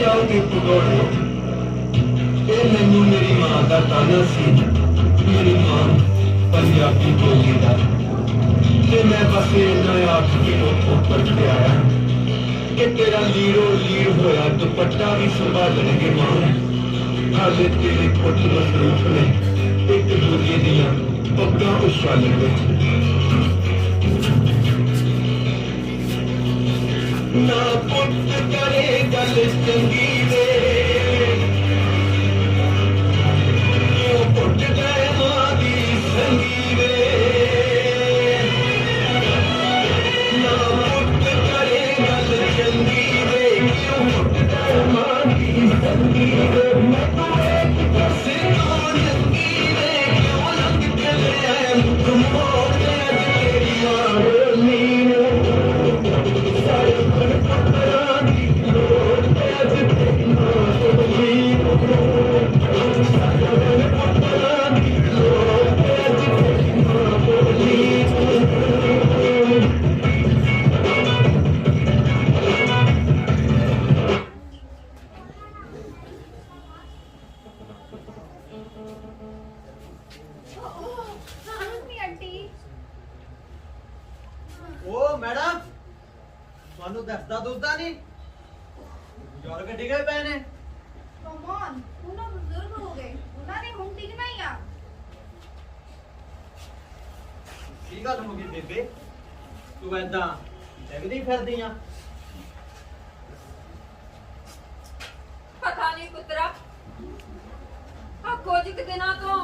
जाओगे भगौड़े ये मैनू मेरी मां का ताना सी मेरी मां पंजाबी बोली का ते मैं बस इन्ना आख के ऊपर पे आया कि तेरा लीरो लीर होया दुपट्टा भी संभालणगे मां हाले तेरे पुट मसरूफ ने एक दूजे दियां पग्गां उछालण विच ना पुट करे गल चंगी वे क्यों पुट गए मां दी संगी वे ना पुट करे गल चंगी वे क्यों पुट गए मां दी संगी वे मैं तो एक पासे तो लंगी वे क्यों लंग चले आए मुख मोड़ के अज तेरी मां बोली ओ मैडम ਤੁਹਾਨੂੰ ਦੱਸਦਾ ਦੁੱਧਦਾ ਨਹੀਂ ਬਜ਼ੁਰਗ ਡਿੱਗੇ ਪਏ ਨੇ ਕਮਨ ਉਹਨਾਂ ਬਜ਼ੁਰਗ ਹੋ ਗਏ ਉਹਨਾਂ ਨੇ ਹੁਣ ਟਿਕਣਾ ਹੀ ਆ ਕੀ ਗੱਲ ਹੋ ਗਈ ਬੇਬੇ ਤੂੰ ਐਦਾਂ ਡਿੱਗਦੀ ਫਿਰਦੀ ਆ ਪਤਾ ਨਹੀਂ ਪੁੱਤਰਾ ਆ ਕੁਝ ਕੁ ਦਿਨਾਂ ਤੋਂ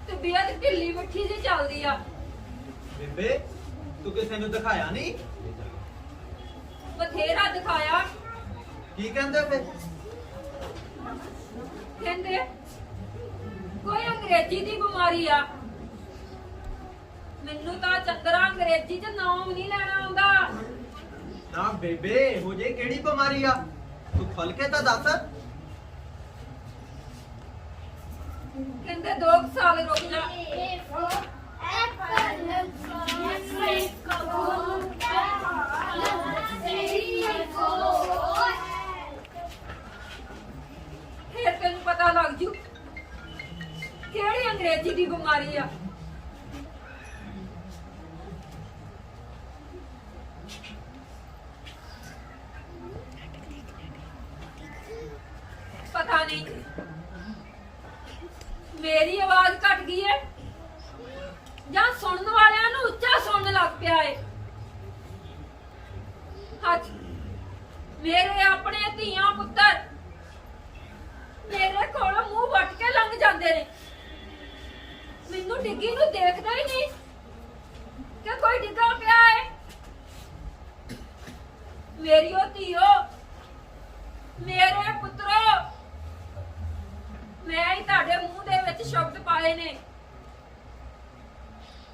ਤਬੀਅਤ ਢਿੱਲੀ ਮੱਠੀ ਜਿਹੀ ਚੱਲਦੀ ਆ ਬੇਬੇ ਤੂੰ ਕਿਸੇ ਨੂੰ ਦਿਖਾਇਆ ਨਹੀਂ ਬਥੇਰਾ ਦਿਖਾਇਆ ਕੀ ਕਹਿੰਦੇ ਫੇ ਕਹਿੰਦੇ ਕੋਈ ਅੰਗਰੇਜ਼ੀ ਦੀ ਬਿਮਾਰੀ ਆ ਮੈਨੂੰ ਤਾਂ ਚੰਦਰਾ ਅੰਗਰੇਜ਼ੀ 'ਚ ਨਾਮ ਨਹੀਂ ਲੈਣਾ ਆਉਂਦਾ ਨਾ ਬੇਬੇ ਇਹੋ ਜਿਹੀ ਕਿਹੜੀ ਬਿਮਾਰੀ ਆ ਤੂੰ ਖੁੱਲ ਕੇ ਤਾਂ ਦੱਸ ਕਹਿੰਦੇ 2 ਸਾਲ ਰੁਕ ਜਾ ਫਿਰ ਤੈਨੂੰ ਪਤਾ ਲੱਗ ਜੂ ਕਿਹੜੀ ਅੰਗਰੇਜ਼ੀ ਦੀ ਬਿਮਾਰੀ ਆ ਪਤਾ ਨਹੀਂ ਮੇਰੀ ਆਵਾਜ਼ ਘਟ ਗਈ ਹੈ ਜਾਂ ਸੁਣਨ ਵਾਲਿਆਂ ਨੂੰ ਉੱਚਾ ਸੁਣਨ ਲੱਗ ਪਿਆ ਏ ਅੱਜ ਮੇਰੇ ਆਪਣੇ ਧੀਆਂ ਪੁੱਤਰ ਮੇਰੇ ਕੋਲੋਂ ਮੂੰਹ ਵੱਟ ਕੇ ਲੰਘ ਜਾਂਦੇ ਨੇ ਮੈਨੂੰ ਡਿੱਗੀ ਨੂੰ ਦੇਖਦਾ ਹੀ ਨਹੀਂ ਕਿ ਕੋਈ ਡਿੱਗਾ ਪਿਆ ਏ ਮੇਰੀ ਉਹ ਧੀਓ ਮੇਰੇ ਪੁੱਤਰੋ ਮੈਂ ਹੀ ਤੁਹਾਡੇ ਮੂੰਹ ਦੇ ਵਿੱਚ ਸ਼ਬਦ ਪਾਏ ਨੇ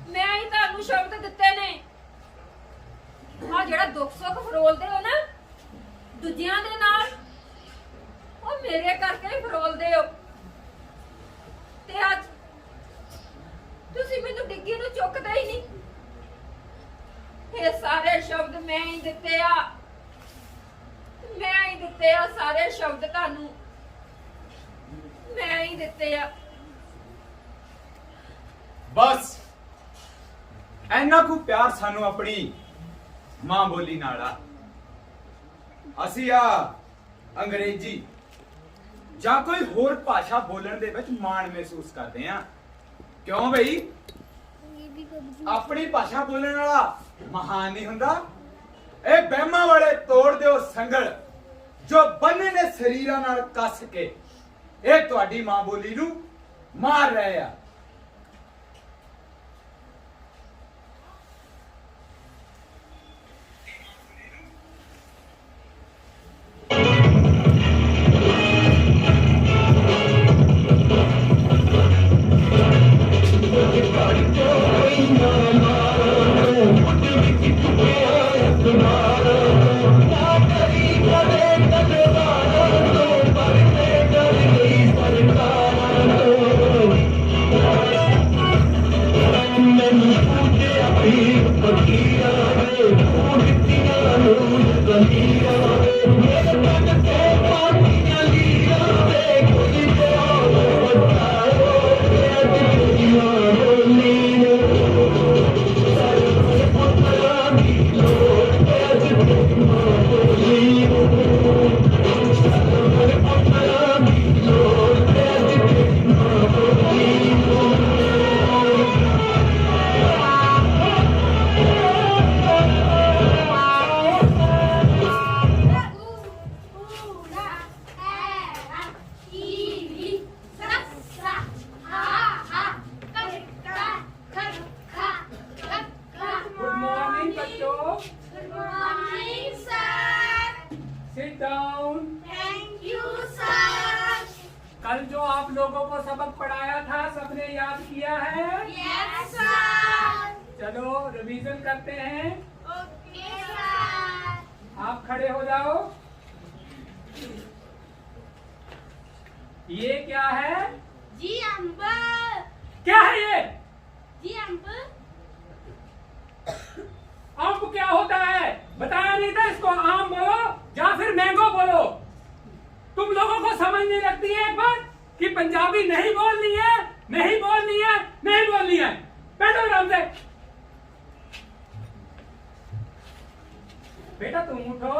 ਮੈਂ ਹੀ ਤੁਹਾਨੂੰ ਸ਼ਬਦ ਦਿੱਤੇ ਨੇ ਆ ਜਿਹੜਾ ਦੁੱਖ ਸੁੱਖ ਫਰੋਲਦੇ ਹੋ ਨਾ ਦੂਜਿਆਂ ਦੇ ਨਾਲ ਉਹ ਮੇਰੇ ਕਰਕੇ ਹੀ ਫਰੋਲਦੇ ਹੋ ਤੇ ਅੱਜ ਤੁਸੀਂ ਮੈਨੂੰ ਡਿੱਗੀ ਨੂੰ ਚੁੱਕਦੇ ਹੀ ਨਹੀਂ ਇਹ ਸਾਰੇ ਸ਼ਬਦ ਮੈਂ ਹੀ ਦਿੱਤੇ ਆ ਮੈਂ ਹੀ ਦਿੱਤੇ ਆ ਸਾਰੇ ਸ਼ਬਦ ਤੁਹਾਨੂੰ ਮੈਂ ਹੀ ਦਿੱਤੇ ਆ ਬਸ ਇੰਨਾ ਕੁ ਪਿਆਰ ਸਾਨੂੰ ਆਪਣੀ ਮਾਂ ਬੋਲੀ ਨਾਲ ਆ ਅਸੀਂ ਆ ਅੰਗਰੇਜ਼ੀ ਜਾਂ ਕੋਈ ਹੋਰ ਭਾਸ਼ਾ ਬੋਲਣ ਦੇ ਵਿੱਚ ਮਾਣ ਮਹਿਸੂਸ ਕਰਦੇ ਆ ਕਿਉਂ ਬਈ ਆਪਣੀ ਭਾਸ਼ਾ ਬੋਲਣ ਵਾਲਾ ਮਹਾਨ ਨਹੀਂ ਹੁੰਦਾ ਇਹ ਬਹਿਮਾਂ ਵਾਲੇ ਤੋੜ ਦਿਓ ਸੰਗਲ ਜੋ ਬੰਨੇ ਨੇ ਸਰੀਰਾਂ ਨਾਲ ਕੱਸ ਕੇ ਇਹ ਤੁਹਾਡੀ ਮਾਂ ਬੋਲੀ ਨੂੰ ਮਾਰ ਰਹੇ ਆ डाउन। Thank you sir. कल जो आप लोगों को सबक पढ़ाया था सबने याद किया है? Yes sir. चलो रिवीजन करते हैं। Okay sir. आप खड़े हो जाओ। ये क्या है? जी अंकल। क्या है ये? जी अंकल। आम क्या होता है? बताया नहीं था इसको आम बोलो या फिर मैंगो बोलो। तुम लोगों को समझ नहीं लगती है एक बार कि पंजाबी नहीं बोलनी है, नहीं बोलनी है, नहीं बोलनी है। बैठो आराम से। बेटा तुम उठो,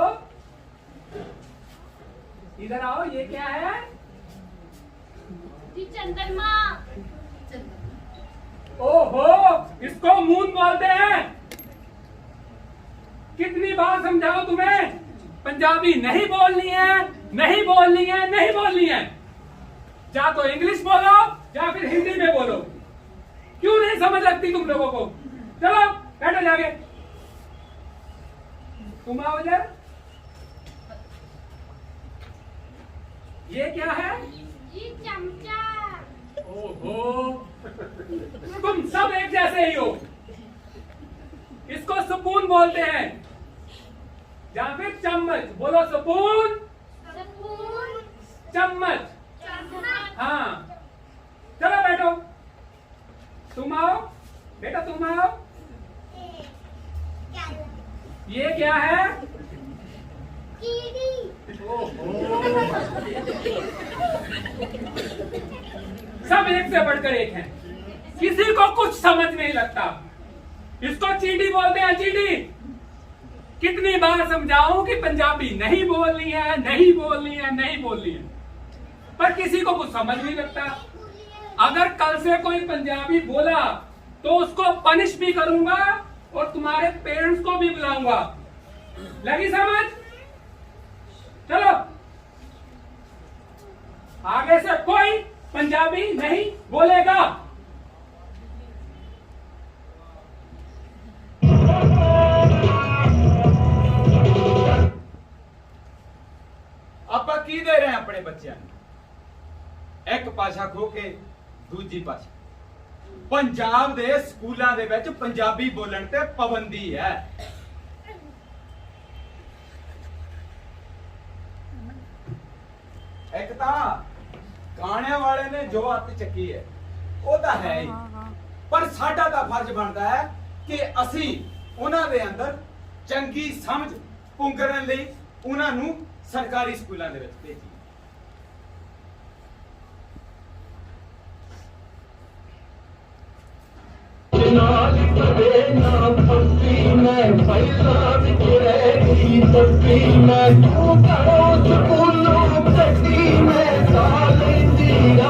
इधर आओ। ये क्या है? जी चंद्रमा। ओहो, इसको मून बोलते हैं। कितनी बार समझाओ तुम्हें? पंजाबी नहीं बोलनी है, नहीं बोलनी है, नहीं बोलनी है। या तो इंग्लिश बोलो या फिर हिंदी में बोलो। क्यों नहीं समझ लगती तुम लोगों को? चलो बैठो जाके। तुम आओ इधर। ये क्या है? जी चमचा। ओहो, तुम सब एक जैसे ही हो। इसको स्पून बोलते हैं या फिर चम्मच। बोलो स्पून, स्पून। चम्मच। चम्मच। हाँ, चलो बैठो। तुम आओ बेटा, तुम आओ। ये क्या है? कीड़ी। ओहो, सब एक से बढ़कर एक हैं। किसी को कुछ समझ नहीं लगता। इसको चींटी बोलते हैं, चींटी। कितनी बार समझाऊं कि पंजाबी नहीं बोलनी है, नहीं बोलनी है, नहीं बोलनी है, पर किसी को कुछ समझ नहीं लगता। अगर कल से कोई पंजाबी बोला तो उसको पनिश भी करूंगा और तुम्हारे पेरेंट्स को भी बुलाऊंगा। लगी समझ? चलो, आगे से कोई पंजाबी नहीं बोलेगा। ਆਪਾਂ ਕੀ ਦੇ ਰਹੇ ਹਾਂ ਆਪਣੇ ਬੱਚਿਆਂ ਨੂੰ? ਇੱਕ ਭਾਸ਼ਾ ਖੋ ਕੇ ਦੂਜੀ ਭਾਸ਼ਾ। ਪੰਜਾਬ ਦੇ ਸਕੂਲਾਂ ਦੇ ਵਿੱਚ ਪੰਜਾਬੀ ਬੋਲਣ ਤੇ ਪਾਬੰਦੀ ਹੈ। ਇੱਕ ਤਾਂ ਗਾਣਿਆਂ ਵਾਲੇ ਨੇ ਜੋ ਹੱਥ ਚੱਕੀ ਹੈ ਉਹ ਤਾਂ ਹੈ ਹੀ, ਪਰ ਸਾਡਾ ਤਾਂ ਫਰਜ਼ ਬਣਦਾ ਹੈ ਕਿ ਅਸੀਂ ਉਹਨਾਂ ਦੇ ਅੰਦਰ ਚੰਗੀ ਸਮਝ ਪੁੰਗਰਨ ਲਈ ਉਹਨਾਂ ਨੂੰ ਸਰਕਾਰੀ ਸਕੂਲਾਂ ਦੇ ਵਿੱਚ ਭੇਜੀਏ। नाल करे ना पत्ती में फैला बिखरे की पत्ती में तू करो स्कूलों पत्ती में साले दिया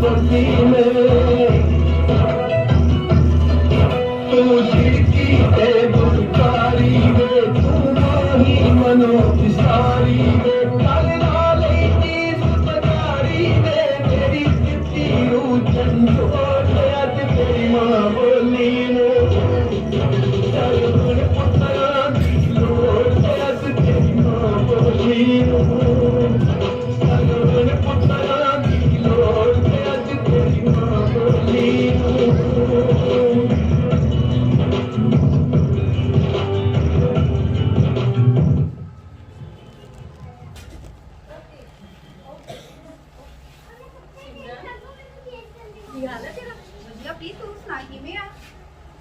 पत्ती में तू जिसकी है दुकारी में तू माही मनो विसारी में कल नाले तीस पगारी में मेरी कितनी रूचन छोड़ आज तेरी माँ बोली नो चल मुझे पुत्रा लोट आज तेरी माँ बोली नो चल मुझे पुत्रा लोट आज तेरी माँ बोली नो। ਕੀ ਹਾਲ ਹੈ ਤੇਰਾ? ਵਧੀਆ ਪ੍ਰੀਤ, ਤੂੰ ਸੁਣਾ ਕਿਵੇਂ ਆ?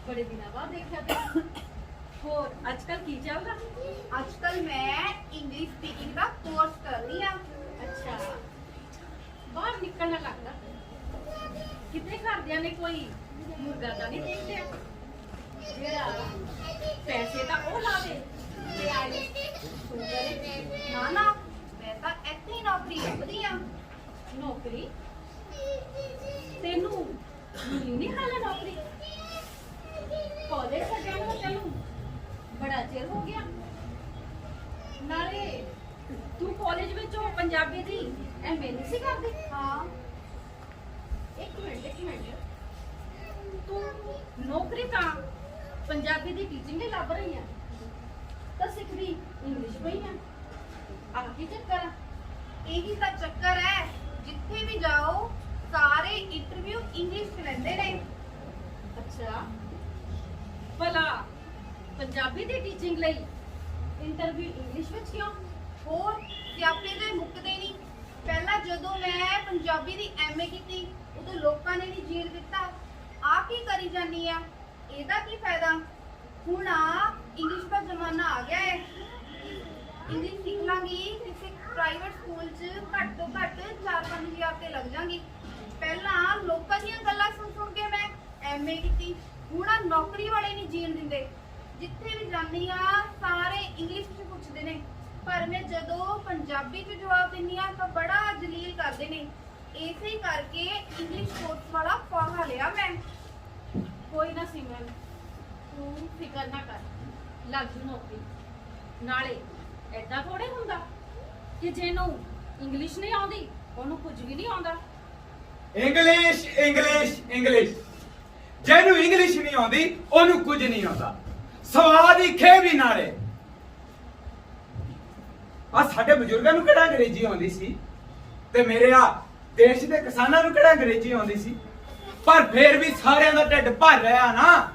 ਬੜੇ ਦਿਨਾਂ ਬਾਅਦ ਦੇਖਿਆ ਤੇ। ਹੋਰ ਅੱਜ ਕੱਲ ਕੀ ਚੱਲਦਾ? ਅੱਜ ਕੱਲ ਮੈਂ ਇੰਗਲਿਸ਼ ਸਪੀਕਿੰਗ ਦਾ ਕੋਰਸ ਕਰ ਰਹੀ ਆ। ਅੱਛਾ, ਬਾਹਰ ਨਿਕਲਣਾ ਲੱਗਦਾ। ਕਿਤੇ ਘਰਦਿਆਂ ਨੇ ਕੋਈ ਮੁਰਗਾ ਤਾਂ ਨਹੀਂ ਦੇਖ ਲਿਆ ਜਿਹੜਾ ਪੈਸੇ ਤਾਂ ਉਹ ਲਾਵੇ ਤੇ ਆਏ ਤੂੰ ਕਰੇ? ਨਾ ਨਾ, ਮੈਂ ਤਾਂ ਇੱਥੇ ਹੀ ਨੌਕਰੀ ਲੱਭਦੀ ਆ। ਨੌਕਰੀ ਤੈਨੂੰ ਮਿਲੀ ਨਹੀਂ ਹਾਲੇ ਨੌਕਰੀ? ਕਾਲਜ ਛੱਡਿਆ ਨੂੰ ਤੈਨੂੰ ਬੜਾ ਚਿਰ ਹੋ ਗਿਆ। ਨਾਲੇ ਤੂੰ ਕਾਲਜ ਵਿੱਚੋਂ ਪੰਜਾਬੀ ਦੀ ਐਮਏ ਨਹੀਂ ਸੀ ਕਰਦੀ? ਹਾਂ, ਇੱਕ ਮਿੰਟ ਤੂੰ ਨੌਕਰੀ ਤਾਂ ਪੰਜਾਬੀ ਦੀ ਟੀਚਿੰਗ ਲਈ ਲੱਭ ਰਹੀ ਆ ਤਾਂ ਸਿੱਖਦੀ ਇੰਗਲਿਸ਼ ਪਈ ਆ। ਆਹ ਕੀ ਚੱਕਰ ਆ? ਇਹੀ ਤਾਂ ਚੱਕਰ ਹੈ, ਜਿੱਥੇ ਵੀ ਜਾਓ ਸਾਰੇ ਇੰਟਰਵਿਊ ਇੰਗਲਿਸ਼ ਚ ਲੈਂਦੇ ਨੇ। ਅੱਛਾ ਭਲਾ ਪੰਜਾਬੀ ਦੀ ਟੀਚਿੰਗ ਲਈ ਇੰਟਰਵਿਊ ਇੰਗਲਿਸ਼ ਵਿੱਚ ਕਿਉਂ? ਹੋਰ ਸਿਆਪੇ ਦੇ ਮੁੱਕਦੇ ਨਹੀਂ। ਪਹਿਲਾਂ ਜਦੋਂ ਮੈਂ ਪੰਜਾਬੀ ਦੀ ਐਮਏ ਕੀਤੀ ਉਦੋਂ ਲੋਕਾਂ ਨੇ ਨਹੀਂ ਜੀਣ ਦਿੱਤਾ। ਆ ਕੀ ਕਰੀ ਜਾਨੀ ਆ? ਇਹਦਾ ਕੀ ਫਾਇਦਾ? ਹੁਣ ਆ ਇੰਗਲਿਸ਼ ਦਾ ਜ਼ਮਾਨਾ ਆ ਗਿਆ ਹੈ। ਇੰਗਲਿਸ਼ ਸਿੱਖ ਲਾਂਗੀ ਕਿਸੇ ਪ੍ਰਾਈਵੇਟ ਸਕੂਲ 'ਚ ਘੱਟ ਤੋਂ ਘੱਟ 4-5 ਹਜ਼ਾਰ ਤੇ ਲੱਗ ਜਾਗੀ। ਪਹਿਲਾਂ ਲੋਕਾਂ ਦੀਆਂ ਗੱਲਾਂ ਸੁਣ ਕੇ ਮੈਂ ਐਮਏ ਕੀਤੀ। ਹੁਣ ਆ ਨੌਕਰੀ ਵਾਲੇ ਨਹੀਂ ਜੀਣ ਦਿੰਦੇ। ਜਿੱਥੇ ਵੀ ਜਾਂਦੀ ਆ ਸਾਰੇ ਇੰਗਲਿਸ਼ 'ਚ ਪੁੱਛਦੇ ਨੇ, ਪਰ ਮੈਂ ਜਦੋਂ ਪੰਜਾਬੀ 'ਚ ਜਵਾਬ ਦਿੰਦੀ ਆ ਤਾਂ ਬੜਾ ਜਲੀਲ ਕਰਦੇ ਨੇ। ਇਸੇ ਹੀ ਕਰਕੇ ਇੰਗਲਿਸ਼ ਕੋਰਸ ਵਾਲਾ ਫਾਹਾ ਲਿਆ ਮੈਂ। ਕੋਈ ਨਾ ਸਿਮਰਨ, ਤੂੰ ਫਿਕਰ ਨਾ ਕਰ, ਲੱਗ ਜੂ ਨੌਕਰੀ। ਨਾਲੇ ਏਦਾਂ ਥੋੜੇ ਹੁੰਦਾ ਕਿ ਜਿਹਨੂੰ ਇੰਗਲਿਸ਼ ਨਹੀਂ ਆਉਂਦੀ ਉਹਨੂੰ ਕੁਝ ਵੀ ਨਹੀਂ ਆਉਂਦਾ। ਇੰਗਲਿਸ਼ ਇੰਗਲਿਸ਼ ਇੰਗਲਿਸ਼, ਜਿਹਨੂੰ ਇੰਗਲਿਸ਼ ਨਹੀਂ ਆਉਂਦੀ ਉਹਨੂੰ ਕੁਝ ਨਹੀਂ ਆਉਂਦਾ। ਸਵਾਦ ਹੀ ਖੇ ਵੀ ਨਾਲੇ। ਆ ਸਾਡੇ ਬਜ਼ੁਰਗਾਂ ਨੂੰ ਕਿਹੜਾ ਅੰਗਰੇਜ਼ੀ ਆਉਂਦੀ ਸੀ, ਤੇ ਮੇਰੇ ਆ ਦੇਸ਼ ਦੇ ਕਿਸਾਨਾਂ ਨੂੰ ਕਿਹੜਾ ਅੰਗਰੇਜ਼ੀ ਆਉਂਦੀ ਸੀ, ਪਰ ਫੇਰ ਵੀ ਸਾਰਿਆਂ ਦਾ ਢਿੱਡ ਭਰ ਰਿਹਾ ਨਾ।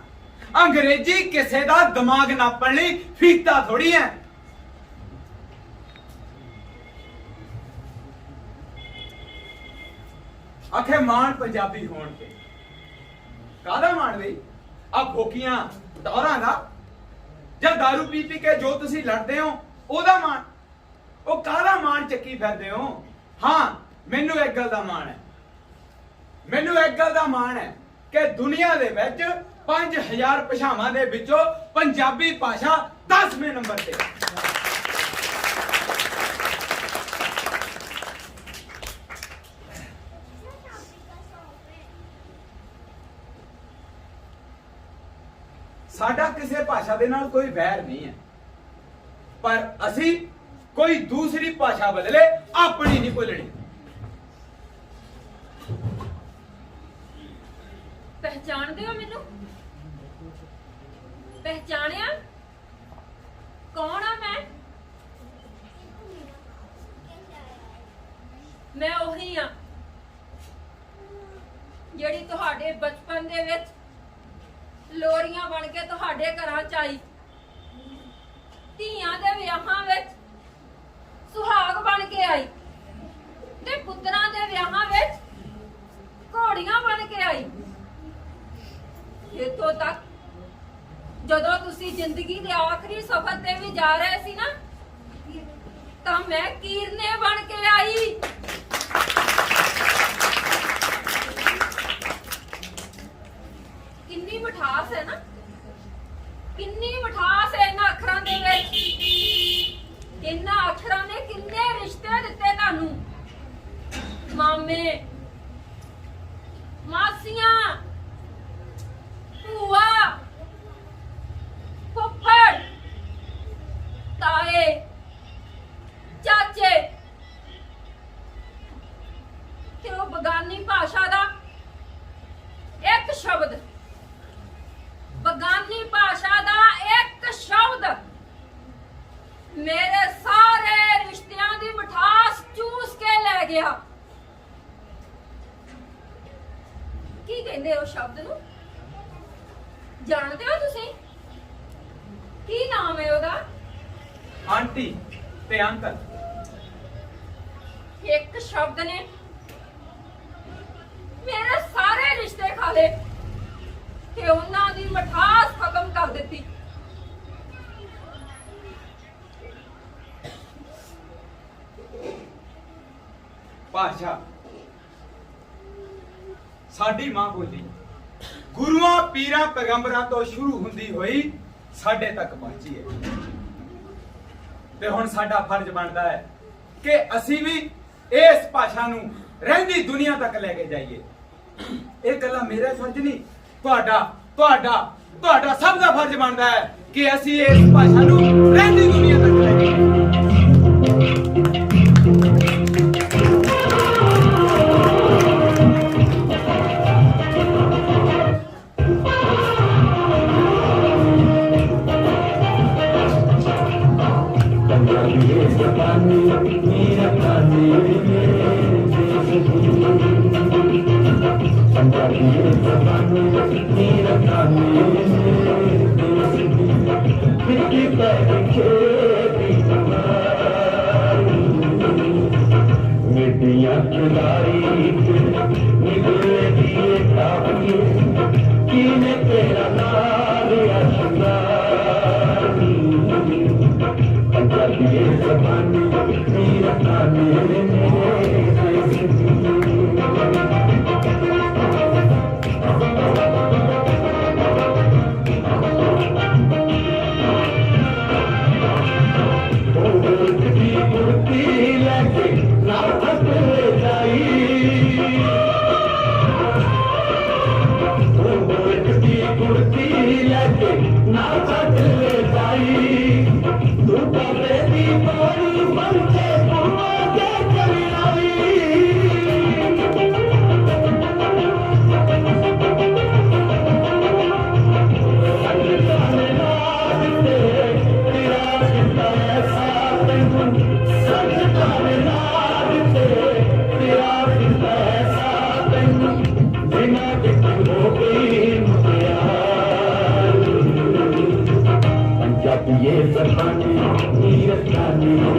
ਅੰਗਰੇਜ਼ੀ ਕਿਸੇ ਦਾ ਦਿਮਾਗ ਨਾਪਣ ਲਈ ਫੀਤਾ ਥੋੜੀ ਹੈ। ਆਖੇ ਮਾਣ ਪੰਜਾਬੀ ਹੋਣ ਤੇ ਕਾਹਦਾ ਮਾਣ ਬਈ? ਆ ਫੋਕੀਆਂ ਦੌਰਾਂ ਦਾ ਜਾਂ ਦਾਰੂ ਪੀ ਪੀ ਕੇ ਜੋ ਤੁਸੀਂ ਲੜਦੇ ਹੋ ਉਹਦਾ ਮਾਣ? ਉਹ ਕਾਹਦਾ ਮਾਣ ਚੱਕੀ ਫਿਰਦੇ ਹੋ? ਹਾਂ, ਮੈਨੂੰ ਇੱਕ ਗੱਲ ਦਾ ਮਾਣ ਹੈ। ਮੈਨੂੰ ਇੱਕ ਗੱਲ ਦਾ ਮਾਣ ਹੈ ਕਿ ਦੁਨੀਆ ਦੇ ਵਿੱਚ 5000 ਭਾਸ਼ਾਵਾਂ ਦੇ ਵਿੱਚੋਂ ਪੰਜਾਬੀ ਭਾਸ਼ਾ 10ਵੇਂ ਨੰਬਰ ਤੇ। ਸਾਡਾ ਕਿਸੇ ਭਾਸ਼ਾ ਦੇ ਨਾਲ ਕੋਈ ਵੈਰ ਨਹੀਂ ਹੈ, ਪਰ ਅਸੀਂ ਕੋਈ ਦੂਸਰੀ ਭਾਸ਼ਾ ਬਦਲੇ ਆਪਣੀ ਨਹੀਂ ਭੁੱਲਣੀ। ਪਹਿਚਾਣਦੇ ਹੋ ਮੈਨੂੰ? ਪਹਿਚਾਣਿਆ? ਕੌਣ ਆ ਮੈਂ? ਮੈਂ ਉਹੀ ਆ ਜਿਹੜੀ ਤੁਹਾਡੇ ਬਚਪਨ ਦੇ ਵਿੱਚ ਲੋਰੀਆਂ ਬਣ ਕੇ ਤੁਹਾਡੇ ਘਰਾਂ ਚ ਆਈ, ਧੀਆਂ ਦੇ ਵਿਆਹਾਂ ਵਿੱਚ ਸੁਹਾਗ ਬਣ ਕੇ ਆਈ, ਤੇ ਪੁੱਤਰਾਂ ਦੇ ਵਿਆਹਾਂ ਵਿੱਚ ਘੋੜੀਆਂ ਬਣ ਕੇ ਆਈ। ਇੱਥੋਂ ਤੱਕ ਜਦੋਂ ਤੁਸੀਂ ਜ਼ਿੰਦਗੀ ਦੇ ਆਖਰੀ ਸਫ਼ਰ ਤੇ ਵੀ ਜਾ ਰਹੇ ਸੀ ਨਾ, ਤਾਂ ਮੈਂ ਕੀਰਨੇ ਬਣ ਕੇ ਆਈ। ਕਿੰਨੀ ਮਿਠਾਸ ਹੈ ਨਾ, ਕਿੰਨੀ ਮਿਠਾਸ ਹੈ ਇਹਨਾਂ ਅੱਖਰਾਂ ਦੇ ਵਿੱਚ। ਇਹਨਾਂ ਅੱਖਰਾਂ ਨੇ ਕਿੰਨੇ ਰਿਸ਼ਤੇ ਦਿੱਤੇ ਤੁਹਾਨੂੰ। ਮਾਮੇ, ਮਾਸੀਆਂ, ਭੂਆ, ਫੁੱਫੜ, ਤਾਏ, ਚਾਚੇ, ਤੇ ਉਹ ਬਗਾਨੀ ਭਾਸ਼ਾ ਦਾ ਇੱਕ ਸ਼ਬਦ, ਬਗਾਨੀ ਭਾਸ਼ਾ ਦਾ ਇੱਕ ਸ਼ਬਦ ਮੇਰੇ ਸਾਰੇ ਰਿਸ਼ਤਿਆਂ ਦੀ ਮਿਠਾਸ ਚੂਸ ਕੇ ਲੈ ਗਿਆ। ਕੀ ਕਹਿੰਦੇ ਹੋ ਸ਼ਬਦ ਨੂੰ? ਜਾਣਦੇ ਹੋ ਤੁਸੀਂ? ਕੀ ਨਾਮ ਹੈ ਉਹਦਾ? ਆਂਟੀ ਤੇ ਅੰਕਲ। ਇੱਕ ਸ਼ਬਦ ਨੇ ਮੇਰੇ ਸਾਰੇ ਰਿਸ਼ਤੇ ਖਾ ਲਏ ਤੇ ਉਹਨਾਂ ਦੀ ਮਿਠਾਸ ਖਤਮ ਕਰ ਦਿੱਤੀ। ਭਾਸ਼ਾ ਸਾਡੀ ਮਾਂ ਬੋਲੀ ਗੁਰੂਆਂ ਪੀਰਾਂ ਪੈਗੰਬਰਾਂ ਤੋਂ ਸ਼ੁਰੂ ਹੁੰਦੀ ਹੋਈ ਸਾਡੇ ਤੱਕ ਪਹੁੰਚੀ ਹੈ, ਤੇ ਹੁਣ ਸਾਡਾ ਫਰਜ਼ ਬਣਦਾ ਹੈ ਕਿ ਅਸੀਂ ਵੀ ਇਸ ਭਾਸ਼ਾ ਨੂੰ ਰਹਿੰਦੀ ਦੁਨੀਆ ਤੱਕ ਲੈ ਕੇ ਜਾਈਏ। ਇਹ ਗੱਲਾਂ ਮੇਰਾ ਫਰਜ਼ ਨਹੀਂ, ਤੁਹਾਡਾ ਸਭ ਦਾ ਫਰਜ਼ ਬਣਦਾ ਹੈ ਕਿ ਅਸੀਂ ਇਸ ਭਾਸ਼ਾ ਨੂੰ ਰਹਿੰਦੀ ਦੁਨੀਆ ਤੱਕ ਲੈ ਕੇ ਜਾਈਏ। पंजाबी रंगारी निकले दिए काफी कीने तेरा नाल अशगारी पंजाबी ज़बानी मेरा ताने ये ज़बानी नीरत जाने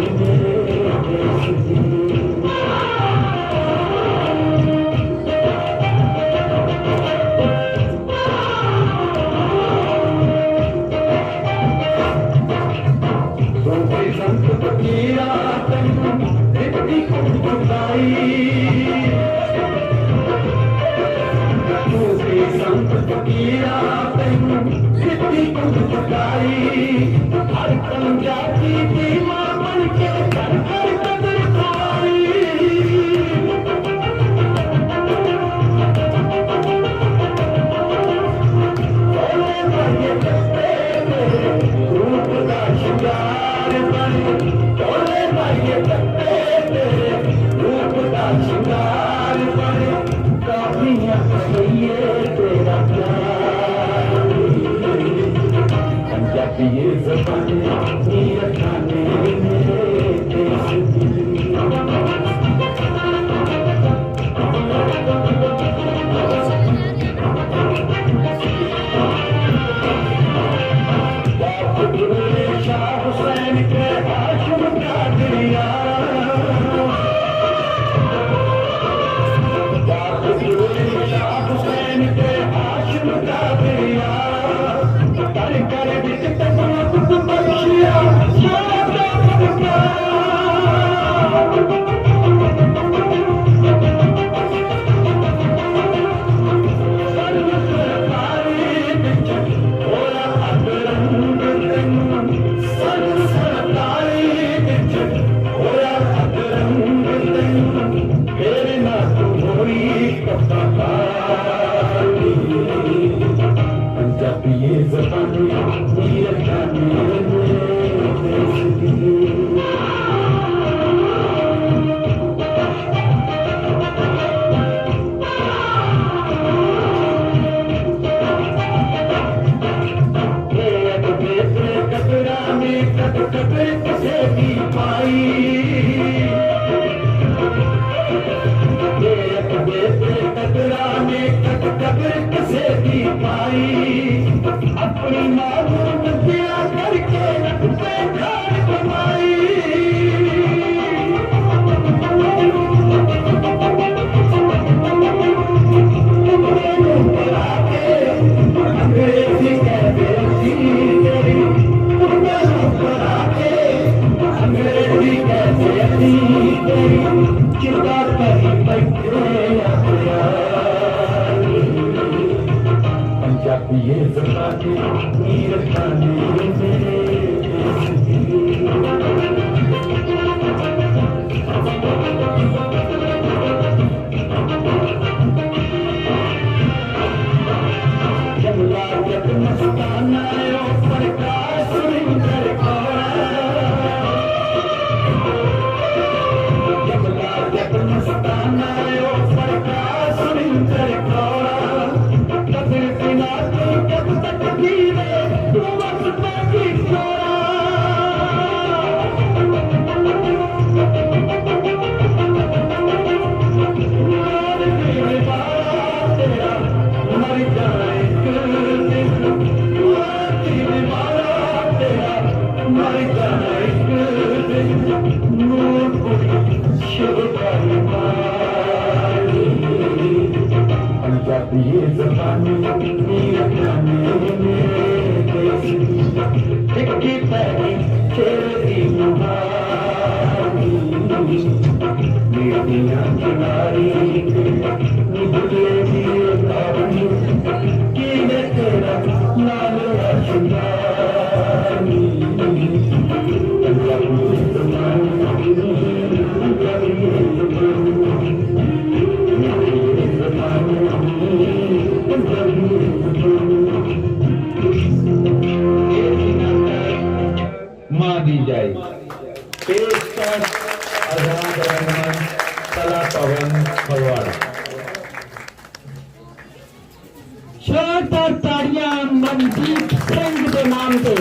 जब ये ज़बान मेरा जाने टिक्की पैरी तेरी मुहारी मेरी किनारी मुझे दिए तारी कि मैं तेरा नाम रशुदानी जब ये ज़बान जब ये मां दी जाए पेशकर आजाद रहमान कला पवन फगवाड़ा। शोर और ताड़ियां मनदीप सिंह के नाम पे।